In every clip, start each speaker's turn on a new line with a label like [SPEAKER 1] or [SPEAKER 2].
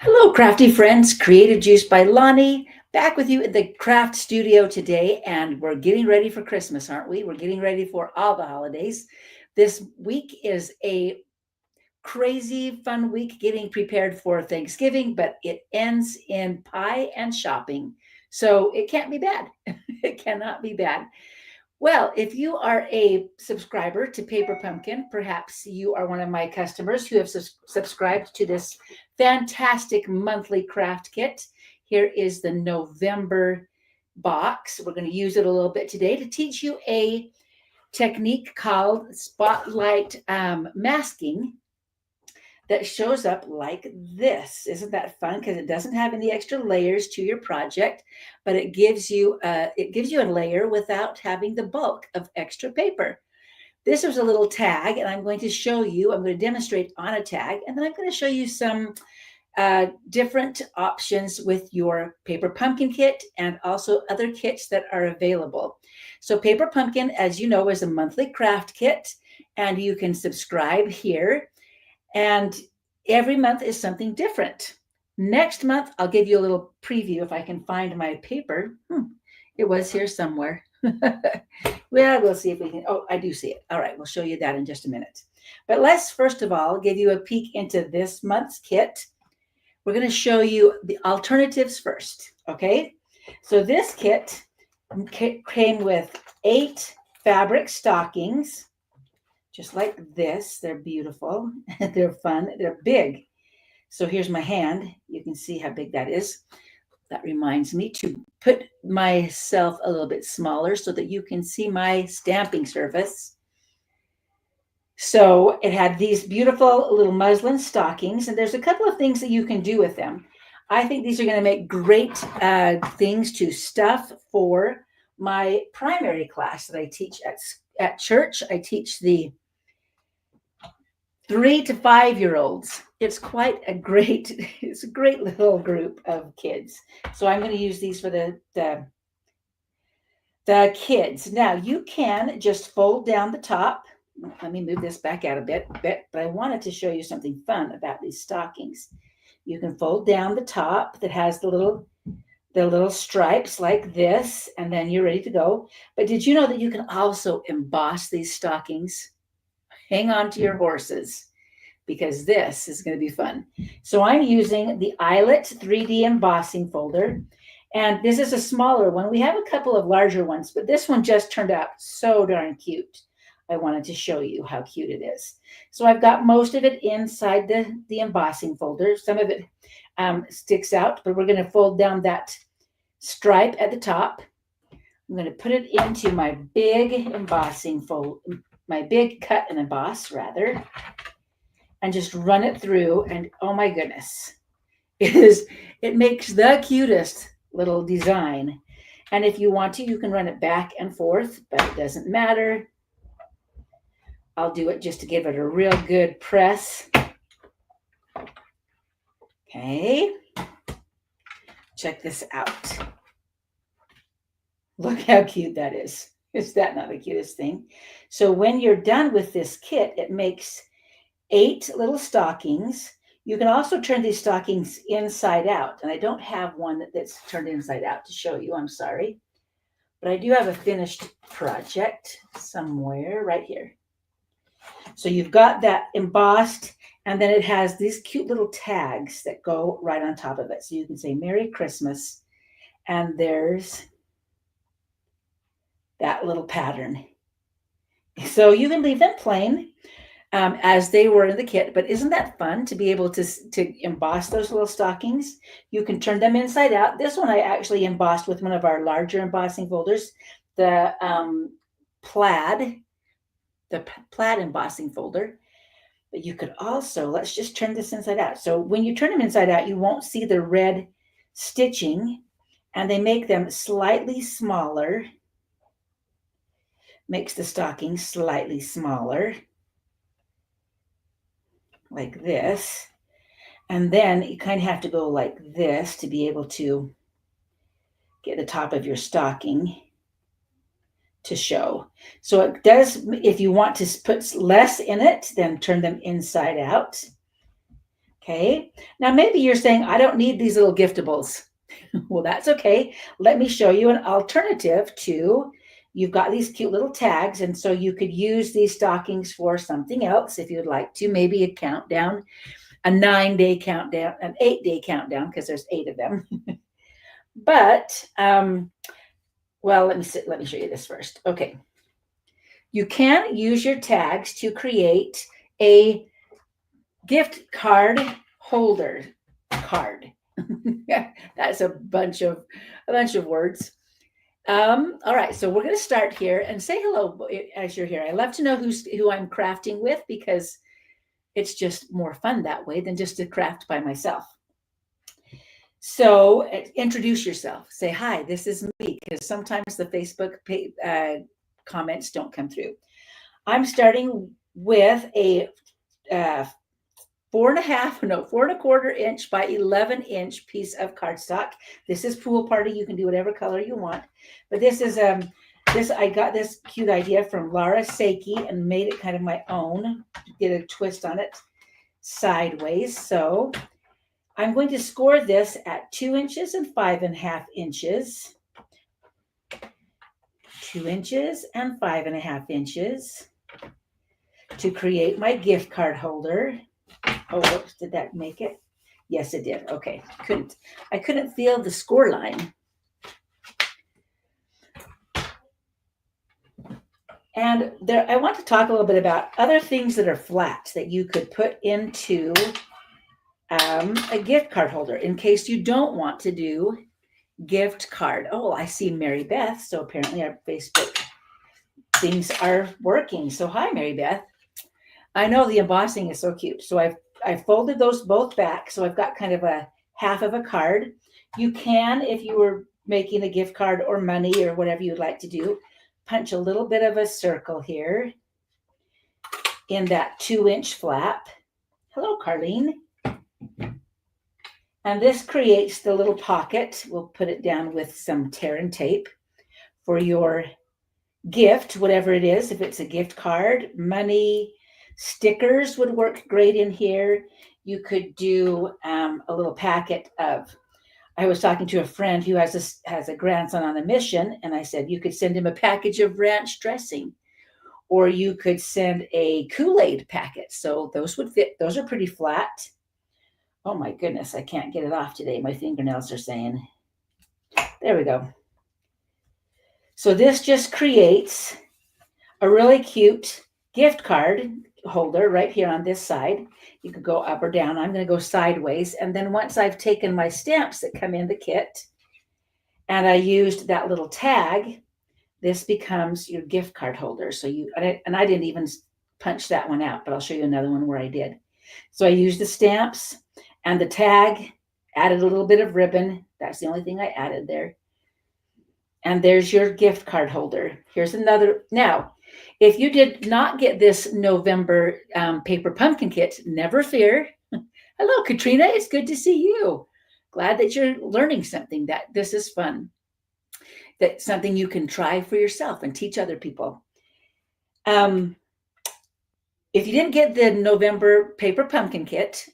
[SPEAKER 1] Hello, crafty friends. Creative Juice by Lonnie. Back with you at the craft studio today, and we're getting ready for Christmas, aren't we? We're getting ready for all the holidays. This week is a crazy fun week getting prepared for Thanksgiving, but it ends in pie and shopping. So it can't be bad. It cannot be bad. Well, if you are a subscriber to Paper Pumpkin, perhaps you are one of my customers who have subscribed to this fantastic monthly craft kit. Here is the November box. We're going to use it a little bit today to teach you a technique called spotlight masking that shows up like this. Isn't that fun? Because it doesn't have any extra layers to your project, but it gives you a layer without having the bulk of extra paper. This was a little tag, and I'm going to show you. I'm going to demonstrate on a tag, and then I'm going to show you some different options with your Paper Pumpkin kit and also other kits that are available. So Paper Pumpkin, as you know, is a monthly craft kit, and you can subscribe here. And every month is something different. Next month, I'll give you a little preview if I can find my paper. It was here somewhere. Well, we'll see if we can. Oh, I do see it. All right, we'll show you that in just a minute. But let's first of all give you a peek into this month's kit. We're going to show you the alternatives first, okay? So this kit came with 8 fabric stockings, just like this. They're beautiful. They're fun. They're big. So here's my hand. You can see how big that is. That reminds me to put myself a little bit smaller so that you can see my stamping surface. So it had these beautiful little muslin stockings, and there's a couple of things that you can do with them. I think these are going to make great things to stuff for my primary class that I teach at church. I teach the 3 to 5-year-olds. It's a great little group of kids. So I'm going to use these for the kids. Now you can just fold down the top. Let me move this back out a bit, but I wanted to show you something fun about these stockings. You can fold down the top that has the little stripes like this, and then you're ready to go. But did you know that you can also emboss these stockings? Hang on to your horses, because this is going to be fun. So I'm using the Eyelet 3D embossing folder, and this is a smaller one. We have a couple of larger ones, but this one just turned out so darn cute. I wanted to show you how cute it is. So I've got most of it inside the embossing folder. Some of it sticks out, but we're going to fold down that stripe at the top. I'm going to put it into my big embossing fold, my big cut and emboss rather, and just run it through, and oh my goodness, it makes the cutest little design. And if you want to, you can run it back and forth, but it doesn't matter. I'll do it just to give it a real good press. Okay, check this out. Look how cute that is. Is that not the cutest thing? So when you're done with this kit, it makes 8 little stockings. You can also turn these stockings inside out. And I don't have one that's turned inside out to show you. I'm sorry. But I do have a finished project somewhere right here. So you've got that embossed, and then it has these cute little tags that go right on top of it. So you can say Merry Christmas, and there's that little pattern. So you can leave them plain as they were in the kit, but isn't that fun to be able to emboss those little stockings? You can turn them inside out. This one I actually embossed with one of our larger embossing folders, the plaid embossing folder. But you could also, let's just turn this inside out. So when you turn them inside out, you won't see the red stitching, and they make them slightly smaller. Makes the stocking slightly smaller, like this. And then you kind of have to go like this to be able to get the top of your stocking to show. So it does, if you want to put less in it, then turn them inside out. Okay. Now, maybe you're saying, I don't need these little giftables. Well, that's okay. Let me show you an alternative to, you've got these cute little tags. And so you could use these stockings for something else if you'd like to, maybe a countdown, a 9-day countdown, an 8-day countdown, because there's 8 of them. But, well, let me show you this first. Okay. You can use your tags to create a gift card holder card. That's a bunch of words. All right, so we're going to start here and say hello as you're here. I love to know who I'm crafting with, because it's just more fun that way than just to craft by myself. So introduce yourself. Say, hi, this is me, because sometimes the Facebook comments don't come through. I'm starting with a 4.25 inch by 11-inch piece of cardstock. This is Pool Party. You can do whatever color you want. But this is I got this cute idea from Laura Seiki and made it kind of my own. Did a twist on it sideways. So I'm going to score this at 2 inches and 5.5 inches. 2 inches and 5.5 inches to create my gift card holder. Oh, whoops, did that make it? Yes, it did. Okay, I couldn't feel the score line. And there, I want to talk a little bit about other things that are flat that you could put into a gift card holder in case you don't want to do gift card. Oh, I see Mary Beth. So apparently our Facebook things are working. So hi, Mary Beth. I know the embossing is so cute. So I folded those both back. So I've got kind of a half of a card. You can, if you were making a gift card or money or whatever you'd like to do, punch a little bit of a circle here in that 2-inch flap. Hello, Carlene. And this creates the little pocket. We'll put it down with some tear and tape for your gift, whatever it is. If it's a gift card, money, stickers would work great in here. You could do a little packet of, I was talking to a friend who has a grandson on a mission, and I said, you could send him a package of ranch dressing, or you could send a Kool-Aid packet. So those would fit. Those are pretty flat. Oh my goodness, I can't get it off today. My fingernails are saying. There we go. So this just creates a really cute gift card holder right here on this side. You could go up or down. I'm going to go sideways. And then once I've taken my stamps that come in the kit and I used that little tag, this becomes your gift card holder. So I didn't even punch that one out, but I'll show you another one where I did. So I used the stamps and the tag, added a little bit of ribbon. That's the only thing I added there. And there's your gift card holder. Here's another. Now, if you did not get this November paper pumpkin kit, never fear. Hello, Katrina. It's good to see you. Glad that you're learning something, that this is fun. That's something you can try for yourself and teach other people. If you didn't get the November paper pumpkin kit,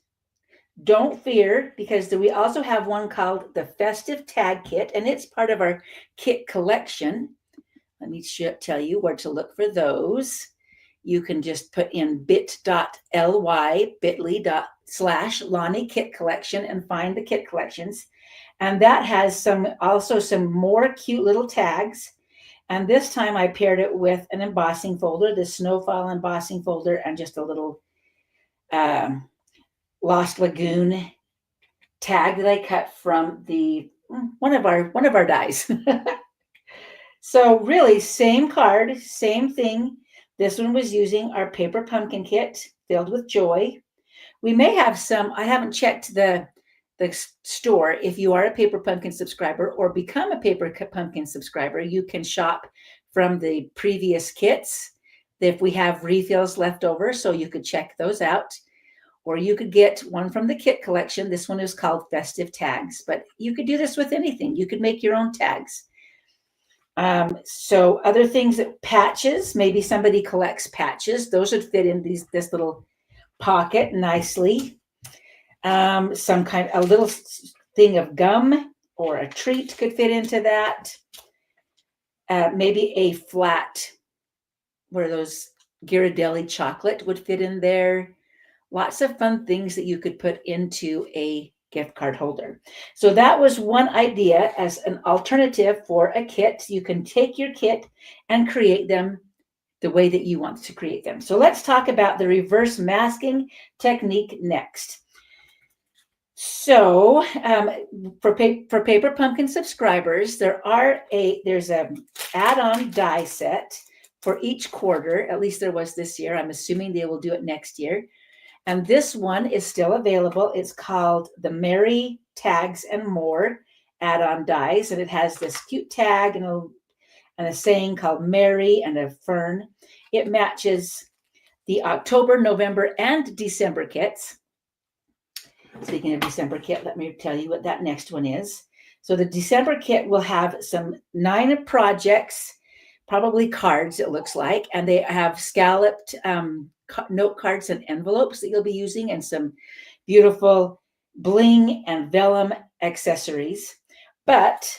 [SPEAKER 1] don't fear, because we also have one called the Festive Tag Kit, and it's part of our kit collection. Let me tell you where to look for those. You can just put in bit.ly/Lonnie Kit Collection and find the kit collections. And that has also some more cute little tags. And this time I paired it with an embossing folder, the Snowfall embossing folder, and just a little Lost Lagoon tag that I cut from one of our dies. So really, same card, same thing. This one was using our paper pumpkin kit filled with joy. We may have some. I haven't checked the store. If you are a paper pumpkin subscriber or become a paper pumpkin subscriber, you can shop from the previous kits if we have refills left over. So you could check those out. Or you could get one from the kit collection. This one is called Festive Tags, but you could do this with anything. You could make your own tags. So other things, patches, maybe somebody collects patches. Those would fit in this little pocket nicely. A little thing of gum or a treat could fit into that. Maybe a flat, where those Ghirardelli chocolate would fit in there. Lots of fun things that you could put into a gift card holder. So that was one idea as an alternative for a kit. You can take your kit and create them the way that you want to create them. So let's talk about the reverse masking technique next. So for Paper Pumpkin subscribers, there's a add-on die set for each quarter. At least there was this year. I'm assuming they will do it next year. And this one is still available. It's called the Merry Tags and More add-on dies, and it has this cute tag and a saying called Merry and a fern. It matches the October, November, and December kits. Speaking of December kit, let me tell you what that next one is. So the December kit will have some 9 projects, probably cards, it looks like, and they have scalloped note cards and envelopes that you'll be using, and some beautiful bling and vellum accessories. But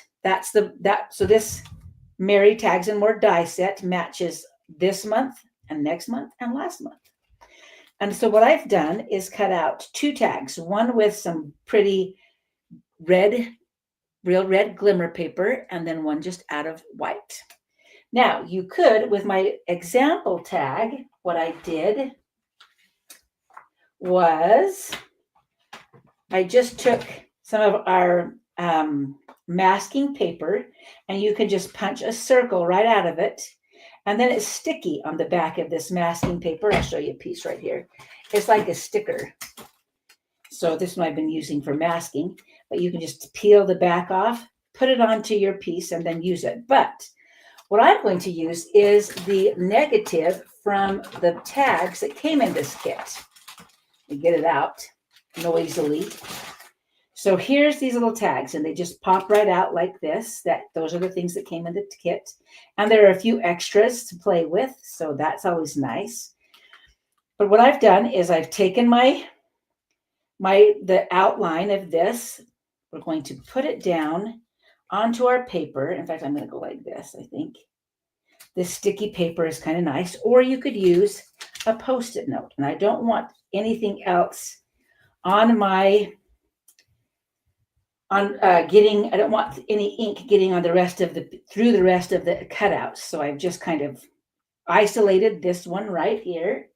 [SPEAKER 1] so this Merry Tags and More die set matches this month and next month and last month. And so what I've done is cut out 2 tags, one with some pretty real red glimmer paper, and then one just out of white. Now, you could, with my example tag, what I did was I just took some of our masking paper, and you can just punch a circle right out of it. And then it's sticky on the back of this masking paper. I'll show you a piece right here. It's like a sticker. So this one I've been using for masking, but you can just peel the back off, put it onto your piece, and then use it. But what I'm going to use is the negative from the tags that came in this kit. You get it out noisily. So here's these little tags, and they just pop right out like this. Those are the things that came in the kit. And there are a few extras to play with, so that's always nice. But what I've done is I've taken the outline of this. We're going to put it down onto our paper. In fact, I'm going to go like this, I think. This sticky paper is kind of nice. Or you could use a Post-it note. And I don't want anything else on I don't want any ink getting on through the rest of the cutouts. So I've just kind of isolated this one right here.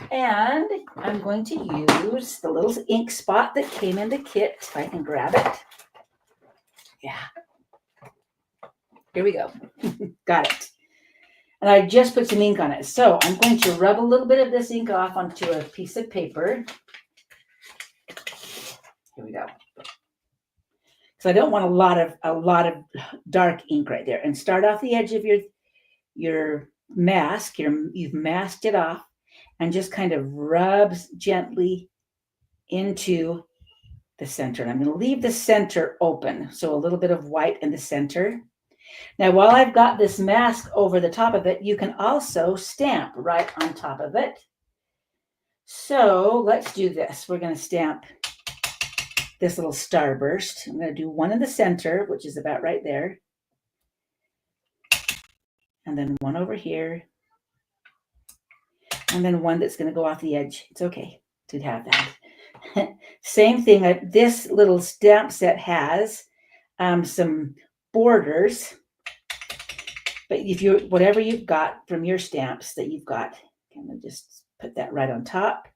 [SPEAKER 1] And I'm going to use the little ink spot that came in the kit. If I can grab it. Yeah. Here we go. Got it. And I just put some ink on it. So I'm going to rub a little bit of this ink off onto a piece of paper. Here we go. So I don't want a lot of dark ink right there. And start off the edge of your mask. You've masked it off, and just kind of rubs gently into the center. And I'm going to leave the center open, so a little bit of white in the center. Now, while I've got this mask over the top of it, you can also stamp right on top of it. So let's do this. We're going to stamp this little starburst. I'm going to do one in the center, which is about right there. And then one over here. And then one that's going to go off the edge. It's okay to have that. Same thing. This little stamp set has some borders. But whatever you've got from your stamps that you've got, I'm going to just put that right on top.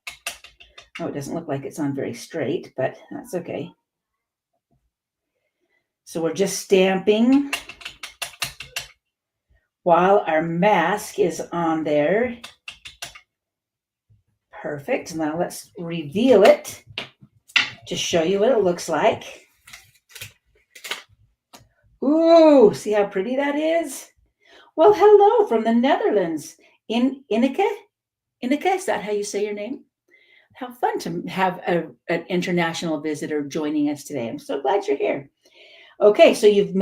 [SPEAKER 1] Oh, it doesn't look like it's on very straight, but that's okay. So we're just stamping while our mask is on there. Perfect. Now let's reveal it to show you what it looks like. Ooh, see how pretty that is? Well, hello from the Netherlands. Ineke? Ineke, is that how you say your name? How fun to have an international visitor joining us today. I'm so glad you're here. Okay, so you've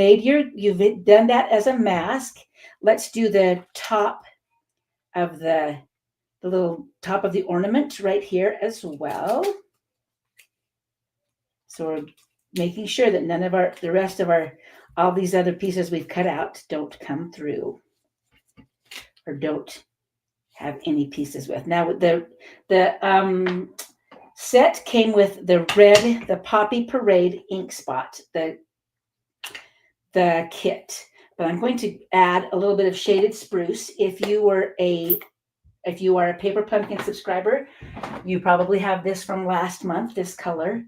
[SPEAKER 1] done that as a mask. Let's do the top of the little top of the ornament right here as well. So we're making sure that none of the rest of all these other pieces we've cut out don't come through or don't have any pieces with. Now the set came with the Poppy Parade ink spot, the kit. But I'm going to add a little bit of shaded spruce. If you are a Paper Pumpkin subscriber, you probably have this from last month, this color.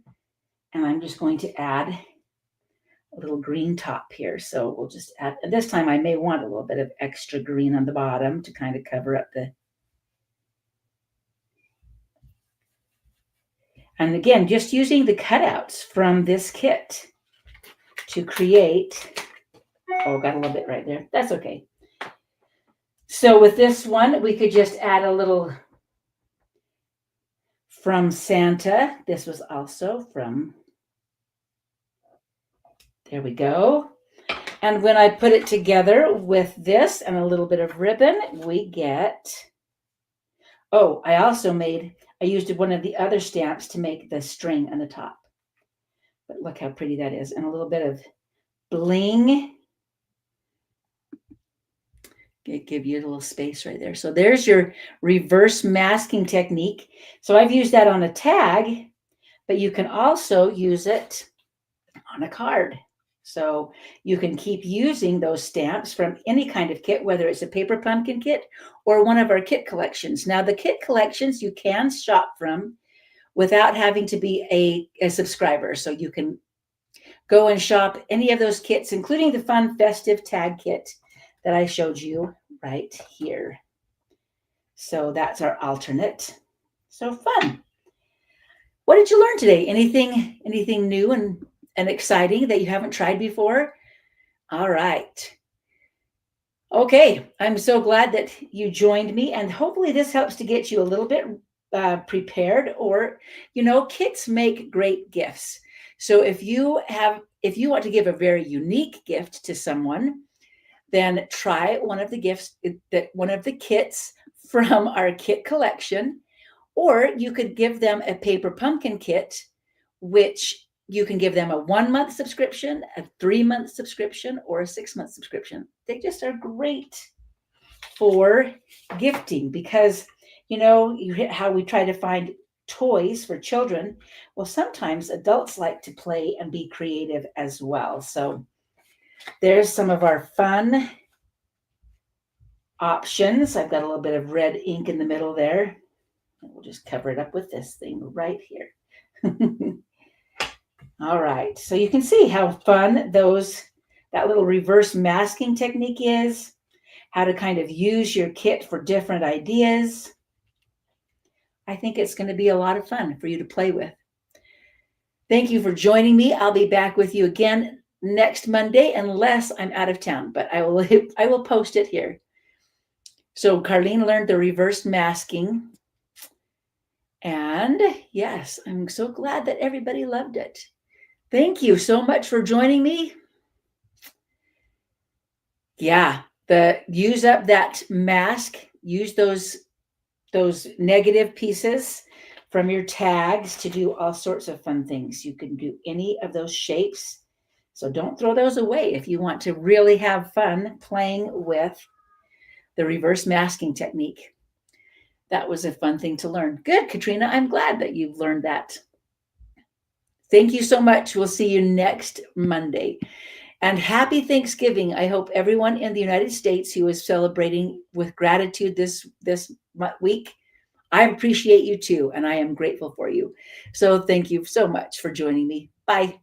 [SPEAKER 1] And I'm just going to add a little green top here. So we'll just add, and this time I may want a little bit of extra green on the bottom to kind of cover up the. And again, just using the cutouts from this kit to create. Oh, got a little bit right there. That's okay. So with this one, we could just add a little from Santa. This was also from, there we go. And when I put it together with this and a little bit of ribbon, we get, oh, I used one of the other stamps to make the string on the top. But look how pretty that is. And a little bit of bling. Give you a little space right there. So there's your reverse masking technique. So I've used that on a tag, but you can also use it on a card. So you can keep using those stamps from any kind of kit, whether it's a Paper Pumpkin kit or one of our kit collections. Now, the kit collections you can shop from without having to be a subscriber. So you can go and shop any of those kits, including the fun Festive Tag Kit that I showed you right here. So that's our alternate. So fun. What did you learn today? Anything new and exciting that you haven't tried before? All right. Okay, I'm so glad that you joined me, and hopefully this helps to get you a little bit prepared. Or, kits make great gifts. So if you want to give a very unique gift to someone, then try one of the kits from our kit collection, or you could give them a Paper Pumpkin kit, which you can give them a 1-month subscription, a 3-month subscription, or a 6-month subscription. They just are great for gifting because, how we try to find toys for children. Well, sometimes adults like to play and be creative as well. So there's some of our fun options. I've got a little bit of red ink in the middle there. We'll just cover it up with this thing right here. All right. So you can see how fun that little reverse masking technique is, how to kind of use your kit for different ideas. I think it's going to be a lot of fun for you to play with. Thank you for joining me. I'll be back with you again next Monday, unless I'm out of town, but I will post it here. So Carlene learned the reverse masking. And yes, I'm so glad that everybody loved it. Thank you so much for joining me. Yeah, use up that mask. Use those negative pieces from your tags to do all sorts of fun things. You can do any of those shapes. So don't throw those away if you want to really have fun playing with the reverse masking technique. That was a fun thing to learn. Good, Katrina. I'm glad that you've learned that. Thank you so much. We'll see you next Monday. And happy Thanksgiving. I hope everyone in the United States who is celebrating with gratitude this week, I appreciate you too, and I am grateful for you. So thank you so much for joining me. Bye.